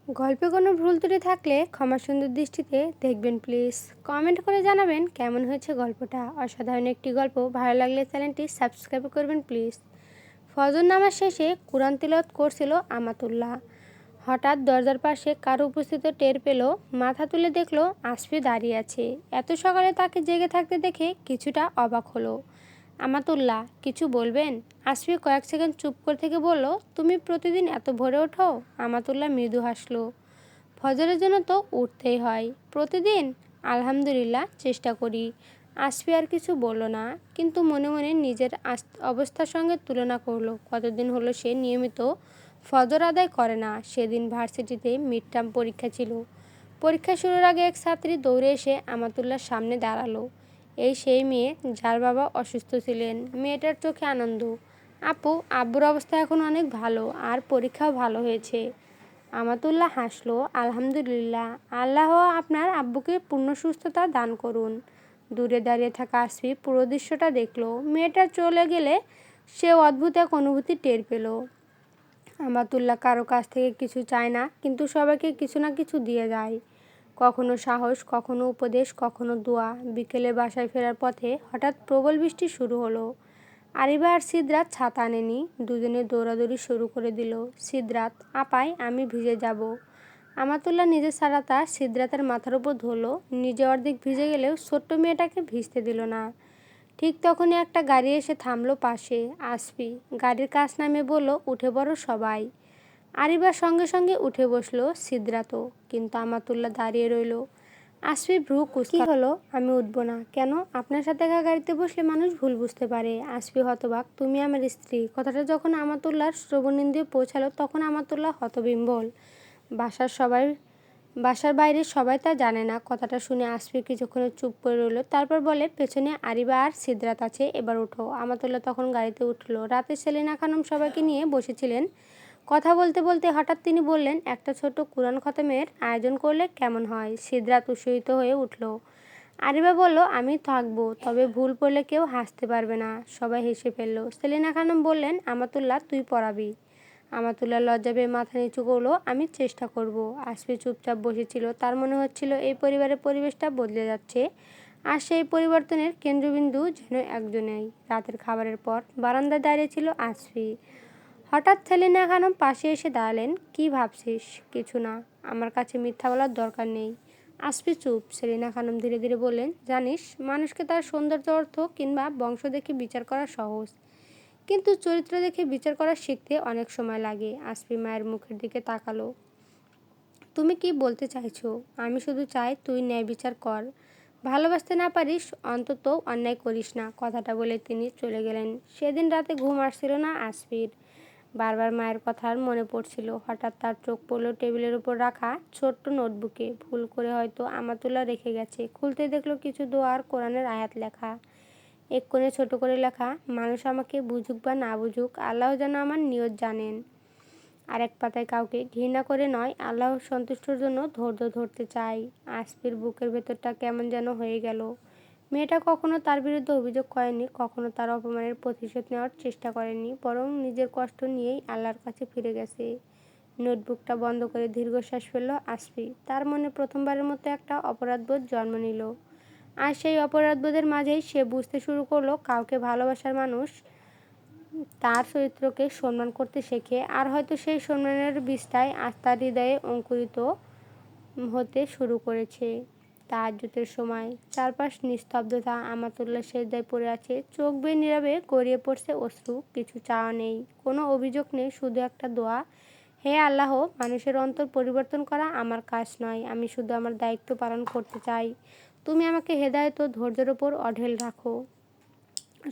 গল্পে কোনো ভুল ত্রুটি থাকলে ক্ষমা সুন্দর দৃষ্টিতে দেখবেন প্লিজ। কমেন্ট করে জানাবেন কেমন হয়েছে গল্পটা। অসাধারণ একটি গল্প ভালো লাগলে চ্যানেলটি সাবস্ক্রাইব করবেন প্লিজ। ফজর নামাজ শেষে কোরআন তিলাওয়াত করছিল আমাতুল্লাহ। হঠাৎ দরজার পাশে কারো উপস্থিত টের পেল। মাথা তুলে দেখলো আসফি দাঁড়িয়ে আছে। এত সকালে তাকে জেগে থাকতে দেখে কিছুটা অবাক হলো। আমাতুল্লাহ, কিছু বলবেন? আসফি কয়েক সেকেন্ড চুপ করে থেকে বলল, তুমি প্রতিদিন এত ভোরে ওঠো? আমাতুল্লাহ মৃদু হাসলো। ফজরের জন্য তো উঠতেই হয়। প্রতিদিন? আলহামদুলিল্লাহ, চেষ্টা করি। আসফি আর কিছু বলল না, কিন্তু মনে মনে নিজের অবস্থার সঙ্গে তুলনা করলো। কতদিন হলো সে নিয়মিত ফজর আদায় করে না। সেদিন ভার্সিটিতে মিড টার্ম পরীক্ষা ছিল। পরীক্ষা শুরুর আগে এক ছাত্রী দৌড়ে এসে আমাতুল্লাহর সামনে দাঁড়ালো। এই সেই মেয়ে যার বাবা অসুস্থ ছিলেন। মেয়েটার চোখে আনন্দ। আপু, আব্বুর অবস্থা এখন অনেক ভালো, আর পরীক্ষাও ভালো হয়েছে। আমাতুল্লাহ হাসলো। আলহামদুলিল্লাহ, আল্লাহ আপনার আব্বুকে পূর্ণ সুস্থতা দান করুন। দূরে দাঁড়িয়ে থাকা আসফি পুরো দৃশ্যটা দেখলো। মেয়েটা চলে গেলে সে অদ্ভুত এক অনুভূতি টের পেল। আমাতুল্লাহ কারো কাছ থেকে কিছু চায় না, কিন্তু সবাইকে কিছু না কিছু দিয়ে যায়। কখনো সাহস, কখনো উপদেশ, কখনো দোয়া। বিকেলে বাসায় ফেরার পথে হঠাৎ প্রবল বৃষ্টি শুরু হলো। আরিবা আর সিদ্রাত ছাতা আনেনি। দুজনে দৌড়াদৌড়ি শুরু করে দিল। সিদ্রাত, আপাই আমি ভিজে যাব। আমাতুল্লাহ নিজের ছাতাটা সিদ্রাতের মাথার উপর ধরল। নিজে অর্ধেক ভিজে গেলেও ছোট্ট মেয়েটাকে ভিজতে দিল না। ঠিক তখনই একটা গাড়ি এসে থামলো পাশে। আসফি গাড়ির কাছ নামিয়ে বলল, উঠে পড়ো সবাই। আরিবার সঙ্গে সঙ্গে উঠে বসলো। সিদ্রাতও। কিন্তু আমাতুল্লাহ দাঁড়িয়ে রইল। আসফি ভ্রু কুঁচকে, কি হলো? আমি উঠবো না কেন? আপনার সাথে একা গাড়িতে বসলে মানুষ ভুল বুঝতে পারে। আসফি হতবাক। তুমি আমার স্ত্রী। কথাটা যখন আমাতুল্লাহর শ্রবণেন্দ্রিয়ে পৌঁছালো তখন আমাতুল্লাহ হতবিম্বল। বাসার বাইরে সবাই তা জানে না। কথাটা শুনে আসফি কিছুক্ষণ চুপ করে রইল। তারপর বলে, পেছনে আরিবা আর সিদ্রাত আছে, এবার ওঠো। আমাতুল্লাহ তখন গাড়িতে উঠল। রাতে সেলিনা খানম সবাইকে নিয়ে বসেছিলেন। কথা বলতে বলতে হঠাৎ তিনি বললেন, একটা ছোট কুরআন খতমের আয়োজন করলে কেমন হয়? সিদ্রাত উৎসাহিত হয়ে উঠল। আরিবা বলল, আমি থাকবো, তবে ভুল পড়লে কেউ হাসতে পারবে না। সবাই হেসে ফেলল। সেলিনা খানম বললেন, আমাতুল্লাহ, তুই পড়াবি। আমাতুল্লাহ লজ্জা পেয়ে মাথা নিচু করলো। আমি চেষ্টা করব। আসফি চুপচাপ বসেছিল। তার মনে হচ্ছিল এই পরিবারের পরিবেশটা বদলে যাচ্ছে, আর সেই পরিবর্তনের কেন্দ্রবিন্দু যেন একজনেই। রাতের খাবারের পর বারান্দায় দাঁড়িয়ে ছিল আসফি। হঠাৎ সেলিনা খানম পাশে এসে দাঁড়ালেন। কি ভাবছিস? কিছু না, আমার কাছে মিথ্যা বলার দরকার নেই। আসফি চুপ। সেলিনা খানম ধীরে ধীরে বললেন, জানিস, মানুষকে তার সৌন্দর্য, অর্থ কিংবা বংশ দেখে বিচার করা সহজ, কিন্তু চরিত্র দেখে বিচার করা শিখতে অনেক সময় লাগে। আসফি মায়ের মুখের দিকে তাকালো। তুমি কি বলতে চাইছো? আমি শুধু চাই তুই ন্যায় বিচার কর। ভালোবাসতে না পারিস, অন্তত অন্যায় করিস না। কথাটা বলে তিনি চলে গেলেন। সেদিন রাতে ঘুম আসছিল না আসফির। বারবার মায়ের কথার মনে পড়ছিল। হঠাৎ তার চোখ পড়ল টেবিলের উপর রাখা ছোট্ট নোটবুকে। ভুল করে হয়তো আমাতুল্লাহ রেখে গেছে। খুলতে দেখলো কিছু দোয়া আর কোরআনের আয়াত লেখা। এক কোণে ছোট করে লেখা, মানুষ আমাকে বুঝুক বা না বুঝুক, আল্লাহ যেন আমার নিয়ত জানেন। আর এক পাতায়, কাউকে ঘৃণা করে নয়, আল্লাহর সন্তুষ্টর জন্য ধৈর্য ধরতে চাই। আসফির বুকের ভেতরটা কেমন যেন হয়ে গেল। মেয়েটা কখনো তার বিরুদ্ধে অভিযোগ করেনি, কখনো তার অপমানের প্রতিশোধ নেওয়ার চেষ্টা করেনি, বরং নিজের কষ্ট নিয়েই আল্লাহর কাছে ফিরে গেছে। নোটবুকটা বন্ধ করে দীর্ঘশ্বাস ফেলল আসফি। তার মনে প্রথমবারের মতো একটা অপরাধবোধ জন্ম নিল। আর সেই অপরাধবোধের মাঝেই সে বুঝতে শুরু করলো, কাউকে ভালোবাসার মানুষ তার চরিত্রকে সম্মান করতে শেখে, আর হয়তো সেই সম্মানের বীজটাই আজ তার হৃদয়ে অঙ্কুরিত হতে শুরু করেছে। তাহাজ্জুদের সময় চারপাশ নিস্তব্ধতা। আমাতুল্লাহ সেজদায় পড়ে আছে। চোখ বেয়ে নীরবে গড়িয়ে পড়ছে অশ্রু। কিছু চাওয়া নেই, কোনো অভিযোগ নেই, শুধু একটা দোয়া। হে আল্লাহ, মানুষের অন্তর পরিবর্তন করা আমার কাজ নয়, আমি শুধু আমার দায়িত্ব পালন করতে চাই। তুমি আমাকে হেদায়েত ও ধৈর্যের ওপর অঢেল রাখো।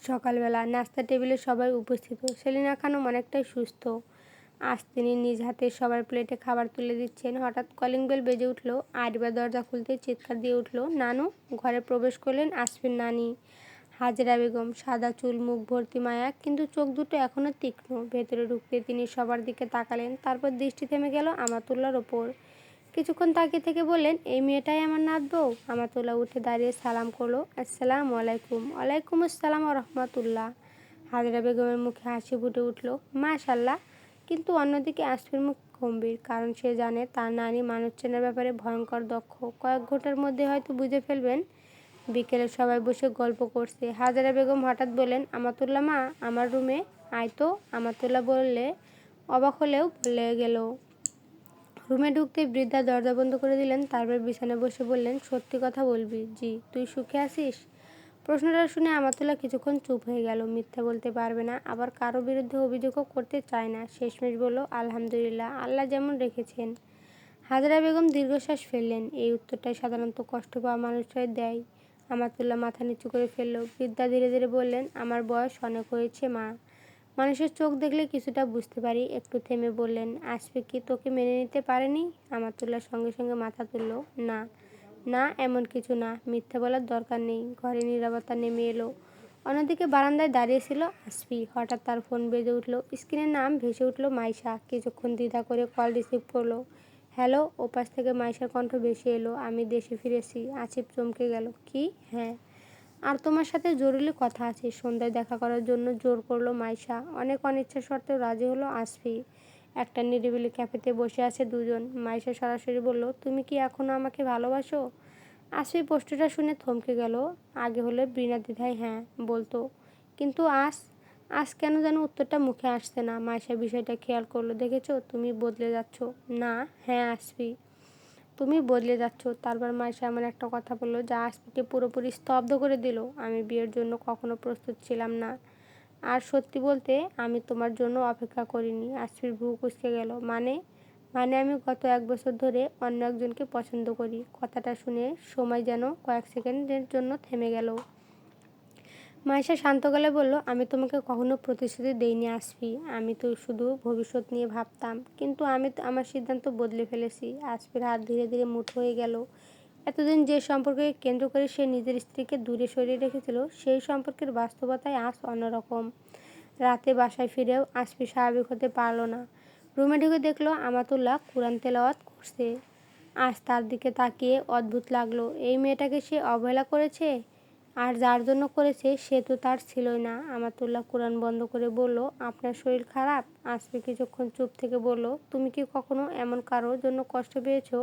সকালবেলা নাস্তার টেবিলে সবাই উপস্থিত। সেলিনা খানম অনেকটাই সুস্থ। আজ তিনি নিজ হাতে সবার প্লেটে খাবার তুলে দিচ্ছেন। হঠাৎ কলিং বেল বেজে উঠল। আরিবা দরজা খুলতে চিৎকার দিয়ে উঠল, নানু! ঘরে প্রবেশ করলেন আসফির নানি, হাজেরা বেগম। সাদা চুল, মুখ ভর্তি মায়া, কিন্তু চোখ দুটো এখনও তীক্ষ্ণ। ভেতরে ঢুকতে তিনি সবার দিকে তাকালেন, তারপর দৃষ্টি থেমে গেল আমাতুল্লাহর ওপর। কিছুক্ষণ তাকিয়ে থেকে বললেন, এই মেয়েটাই আমার নাত বউ? আমাতুল্লাহ উঠে দাঁড়িয়ে সালাম করলো। আসসালামু আলাইকুম। ওয়ালাইকুম আসসালাম ওয়া রাহমাতুল্লাহ। হাজেরা বেগমের মুখে হাসি ফুটে উঠল। মাশাআল্লাহ। কিন্তু অন্যদিকে আসফির মুখ গম্ভীর, কারণ সে জানে তার নানি মানুষ চেনার ব্যাপারে ভয়ঙ্কর দক্ষ। কয়েক ঘন্টার মধ্যে হয়তো বুঝে ফেলবেন। বিকেলে সবাই বসে গল্প করছে। হাজেরা বেগম হঠাৎ বললেন, আমাতুল্লাহ মা, আমার রুমে আয় তো। আমাতুল্লাহ বললে অবাক হলেও বলে গেল। রুমে ঢুকতেই বৃদ্ধা দরজা বন্ধ করে দিলেন। তারপর বিছানায় বসে বললেন, সত্যি কথা বলবি? জি। তুই সুখে আছিস? প্রশ্নটা শুনে আমাতুল্লাহ কিছুক্ষণ চুপ হয়ে গেল। মিথ্যা বলতে পারবে না, আবার কারো বিরুদ্ধে অভিযোগও করতে চায় না। শেষমেশ বলল, আলহামদুলিল্লাহ, আল্লাহ যেমন রেখেছেন। হাজেরা বেগম দীর্ঘশ্বাস ফেললেন। এই উত্তরটাই সাধারণত কষ্ট পাওয়া মানুষরাই দেয়। আমাতুল্লাহ মাথা নিচু করে ফেলল। বৃদ্ধা ধীরে ধীরে বললেন, আমার বয়স অনেক হয়েছে মা, মানুষের চোখ দেখলে কিছুটা বুঝতে পারি। একটু থেমে বললেন, আসফি কি তোকে মেনে নিতে পারেনি? আমাতুল্লাহ সঙ্গে সঙ্গে মাথা তুলল। না না, এমন কিছু না, মিথ্যা বলার দরকার নেই। ঘরে নীরবতা নেমে এলো। অন্যদিকে বারান্দায় দাঁড়িয়েছিল আসফি। হঠাৎ তার ফোন বেজে উঠল। স্ক্রিনের নাম ভেসে উঠল মাইশা। কিছুক্ষণ দ্বিধা করে কল রিসিভ করলো। হ্যালো। ওপাশ থেকে মাইশার কণ্ঠ ভেসে এলো, আমি দেশে ফিরেছি। আসিফ চমকে গেল। কি? হ্যাঁ, আর তোমার সাথে জরুরি কথা আছে। সন্ধ্যায় দেখা করার জন্য জোর করলো মাইশা। অনেক অনিচ্ছা সত্ত্বেও রাজি হলো আসফি। একটা নিরিবিলি ক্যাফেতে বসে আছে দুজন। মাইশা সরাসরি বলল, তুমি কি এখনো আমাকে ভালোবাসো? আসফি প্রশ্নটা শুনে থমকে গেল। আগে হলে বিনা দ্বিধায় হ্যাঁ বলতো, কিন্তু আজ আজ কেন যেন উত্তরটা মুখে আসছে না। মাইশা বিষয়টা খেয়াল করলো। দেখেছো, তুমি বদলে যাচ্ছ। না। হ্যাঁ আসফি, তুমি বদলে যাচ্ছ। তারপর মাইশা এমন একটা কথা বলল যা আসফিকে পুরোপুরি স্তব্ধ করে দিল। আমি বিয়ের জন্য কখনো প্রস্তুত ছিলাম না। আর সত্যি বলতে, আমি তোমার জন্য অপেক্ষা করিনি। আসফির ভ্রু কুঁচকে গেল। মানে? মানে আমি গত 1 বছর ধরে অন্য একজনকে পছন্দ করি। কথাটা শুনে সময় যেন কয়েক সেকেন্ডের জন্য থেমে গেল। মাইশা শান্ত গলায় বলল, আমি তোমাকে কখনো প্রতিশ্রুতি দেইনি আসফি। আমি তো শুধু ভবিষ্যৎ নিয়ে ভাবতাম। কিন্তু আমি আমার সিদ্ধান্ত বদলে ফেলেছি। আসফির হাত ধীরে ধীরে মুঠো হয়ে গেল। এতদিন যে সম্পর্ককে কেন্দ্র করে সে নিজের স্ত্রীকে দূরে সরিয়ে রেখেছিল, সেই সম্পর্কের বাস্তবতায় আজ অন্যরকম। রাতে বাসায় ফিরেও আসফি স্বাভাবিক হতে পারল না। রুমে ঢুকে দেখলো আমাতুল্লাহ কুরআন তেলাওয়াত করছে। আজ তার দিকে তাকিয়ে অদ্ভুত লাগলো। এই মেয়েটাকে সে অবহেলা করেছে, আর যার জন্য করেছে সে তো তার ছিলই না। আমাতুল্লাহ কুরআন বন্ধ করে বলল, আপনার শরীর খারাপ? আসফি কিছুক্ষণ চুপ থেকে বলল, তুমি কি কখনো এমন কারোর জন্য কষ্ট পেয়েছো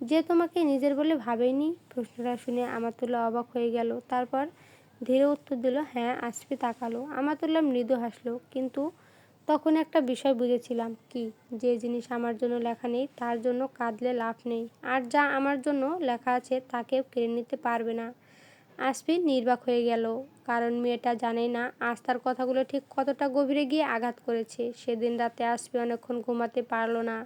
যে তোমাকে নিজের বলে ভাবেনি? প্রশ্নটা শুনে আমাতুল্লাহ অবাক হয়ে গেল। তারপর ধীরে উত্তর দিল, হ্যাঁ। আসফি তাকালো। আমাতুল্লাহ মৃদু হাসলো। কিন্তু তখন একটা বিষয় বুঝেছিলাম। কি? যে জিনিস আমার জন্য লেখা নেই তার জন্য কাঁদলে লাভ নেই, আর যা আমার জন্য লেখা আছে তা কেউ কেড়ে নিতে পারবে না। আসফি নির্বাক হয়ে গেল, কারণ মেয়েটা জানে না আজ তার কথাগুলো ঠিক কতটা গভীরে গিয়ে আঘাত করেছে। সেদিন রাতে আসফি অনেকক্ষণ ঘুমাতে পারল না।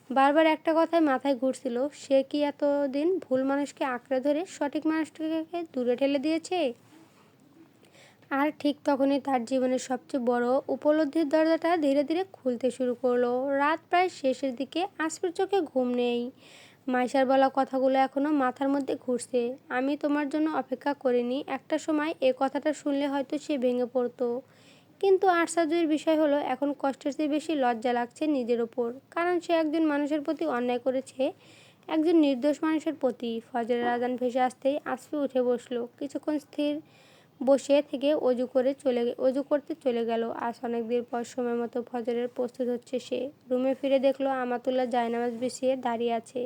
বারবার একটা কথাই মাথায় ঘুরছিল, সে কি এতদিন ভুল মানুষকে আঁকড়ে ধরে সঠিক মানুষটাকে দূরে ঠেলে দিয়েছে? আর ঠিক তখনই তার জীবনের সবচেয়ে বড় উপলব্ধির দরজাটা ধীরে ধীরে খুলতে শুরু করলো। রাত প্রায় শেষের দিকে। আসফির চোখে ঘুম নেই। মাইশার বলা কথাগুলো এখনো মাথার মধ্যে ঘুরছে। আমি তোমার জন্য অপেক্ষা করিনি। একটা সময় এ কথাটা শুনলে হয়তো সে ভেঙে পড়তো। কিন্তু আশ্চর্যের বিষয় হলো, এখন কষ্টের চেয়ে বেশি লজ্জা লাগছে নিজের ওপর। কারণ সে একজন মানুষের প্রতি অন্যায় করেছে, একজন নির্দোষ মানুষের প্রতি। ফজরের আজান ভেসে আসতেই আসফি উঠে বসলো। কিছুক্ষণ স্থির বসে থেকে অজু করতে চলে গেল। আজ অনেক দিন পর সময় মতো ফজরের প্রস্তুত হচ্ছে সে। রুমে ফিরে দেখলো আমাতুল্লাহ জায়নামাজ বিছিয়ে দাঁড়িয়ে আছে।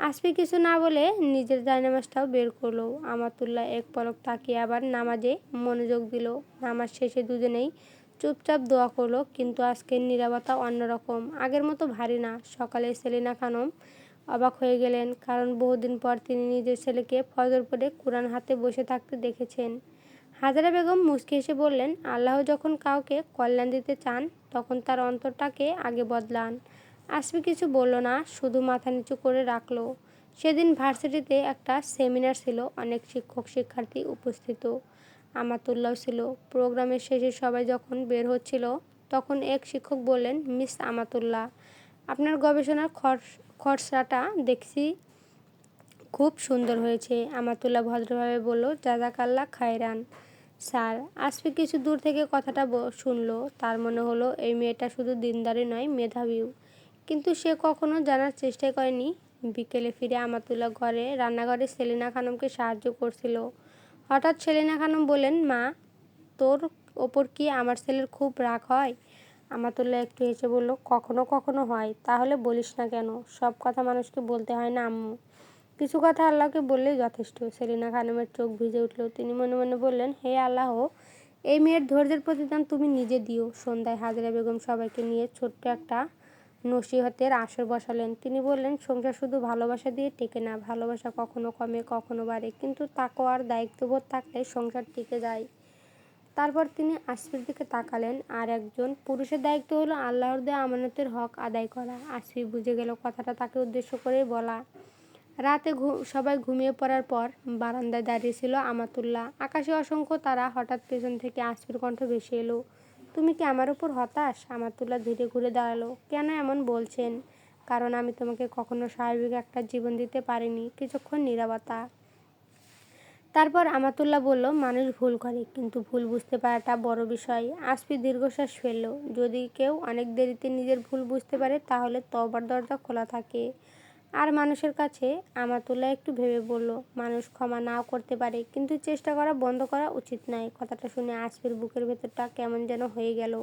আসফি কিছু না বলে নিজের জায়নামাজটাও বের করলো। আমাতুল্লাহ এক পলক তাকিয়ে আবার নামাজে মনোযোগ দিল। নামাজ শেষে দুজনেই চুপচাপ দোয়া করলো। কিন্তু আজকের নীরবতা অন্যরকম, আগের মতো ভারী না। সকালে সেলিনা খানম অবাক হয়ে গেলেন, কারণ বহুদিন পর তিনি নিজের ছেলেকে ফজর পড়ে কুরআন হাতে বসে থাকতে দেখেছেন। হাজেরা বেগম মুচকি হেসে বললেন, আল্লাহ যখন কাউকে কল্যাণ দিতে চান তখন তার অন্তরটাকে আগে বদলান। আসফি কিছু বলল না, শুধু মাথা নিচু করে রাখলো। সেদিন ভার্সিটিতে একটা সেমিনার ছিল, অনেক শিক্ষক শিক্ষার্থী উপস্থিত। আমাতুল্লাহ ছিল। প্রোগ্রামের শেষে সবাই যখন বের হচ্ছিল তখন এক শিক্ষক বললেন, মিস আমাতুল্লাহ, আপনার গবেষণার খসড়াটা দেখছি খুব সুন্দর হয়েছে। আমাতুল্লাহ ভদ্রভাবে বলল, জাযাকাল্লাহ খায়রান স্যার। আসফি কিছু দূর থেকে কথাটা শুনলো। তার মনে হলো এই মেয়েটা শুধু দিনদারি নয়, মেধাবীও। কিন্তু সে কখনো জানার চেষ্টাই করেনি। বিকেলে ফিরে আমাতুল্লাহ রান্নাঘরে সেলিনা খানমকে সাহায্য করছিল। হঠাৎ সেলিনা খানম বললেন, মা, তোর ওপর কি আমার ছেলের খুব রাগ হয়? আমাতুল্লাহ একটু হেসে বলল, কখনো কখনো হয়। তাহলে বলিস না কেন? সব কথা মানুষকে বলতে হয় না আম্মু। কিছু কথা আল্লাহকে বললেই যথেষ্ট। সেলিনা খানমের চোখ ভিজে উঠল। তিনি মনে মনে বললেন, হে আল্লাহ, এই মেয়ের ধৈর্যের প্রতিদান তুমি নিজে দিও। সন্ধ্যায় হাজেরা বেগম সবাইকে নিয়ে ছোট্ট একটা নসিহতের আসর বসালেন। তিনি বললেন, সংসার শুধু ভালোবাসা দিয়ে টেকে না। ভালোবাসা কখনো কমে, কখনো বাড়ে, কিন্তু তাকওয়া আর দায়িত্ববোধ থাকলে সংসার টিকে যায়। তারপর তিনি আসফির দিকে তাকালেন। আর একজন পুরুষের দায়িত্ব হলো আল্লাহর দেয়া আমানতের হক আদায় করা। আসফি বুঝে গেল কথাটা তাকে উদ্দেশ্য করেই বলা। রাতে সবাই ঘুমিয়ে পড়ার পর বারান্দায় দাঁড়িয়ে ছিল আমাতুল্লাহ। আকাশে অসংখ্য তারা। হঠাৎ পেছন থেকে আসফির কণ্ঠ ভেসে এলো, তুমি কি আমার উপর হতাশ? আমাতুল্লাহ ধীরে ঘুরে দাঁড়ালো। কেন এমন বলছেন? কারণ আমি তোমাকে কখনো স্বাভাবিক একটা জীবন দিতে পারিনি। কিছুক্ষণ নীরবতা। তারপর আমাতুল্লাহ বলল, মানুষ ভুল করে, কিন্তু ভুল বুঝতে পারাটা বড় বিষয়। আসফি দীর্ঘশ্বাস ফেলল। যদি কেউ অনেক দেরিতে নিজের ভুল বুঝতে পারে তাহলে তওবার দরজা খোলা থাকে। আর মানুষের কাছে? আমাতুল্লাহ একটু ভেবে বলল, মানুষ ক্ষমা নাও করতে পারে, কিন্তু চেষ্টা করা বন্ধ করা উচিত নয়। কথাটা শুনে আসফির বুকের ভেতরটা কেমন যেন হয়ে গেল।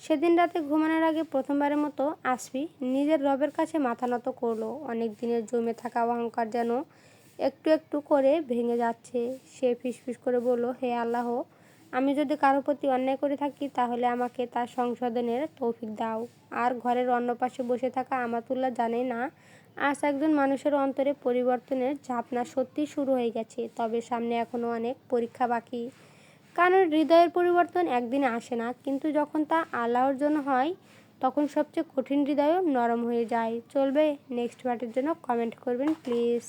সেদিন রাতে ঘুমানোর আগে প্রথমবারের মতো আসফি নিজের রবের কাছে মাথা নত করলো। অনেক দিনের জমে থাকা অহংকার যেন একটু একটু করে ভেঙে যাচ্ছে। সে ফিসফিস করে বলল, হে আল্লাহ, আমি যদি কারো প্রতি অন্যায় করে থাকি তাহলে আমাকে তার সংশোধনের তৌফিক দাও। আর ঘরের অন্য পাশে বসে থাকা আমাতুল্লাহ জানে না আজ একজন মানুষের অন্তরে পরিবর্তনের ঝাপনা সত্যিই শুরু হয়ে গেছে। তবে সামনে এখনও অনেক পরীক্ষা বাকি। কারণ হৃদয়ের পরিবর্তন একদিনে আসে না, কিন্তু যখন তা আল্লাহর জন্য হয় তখন সবচেয়ে কঠিন হৃদয়ও নরম হয়ে যায়। চলবে? নেক্সট পার্টের জন্য কমেন্ট করবেন প্লিজ।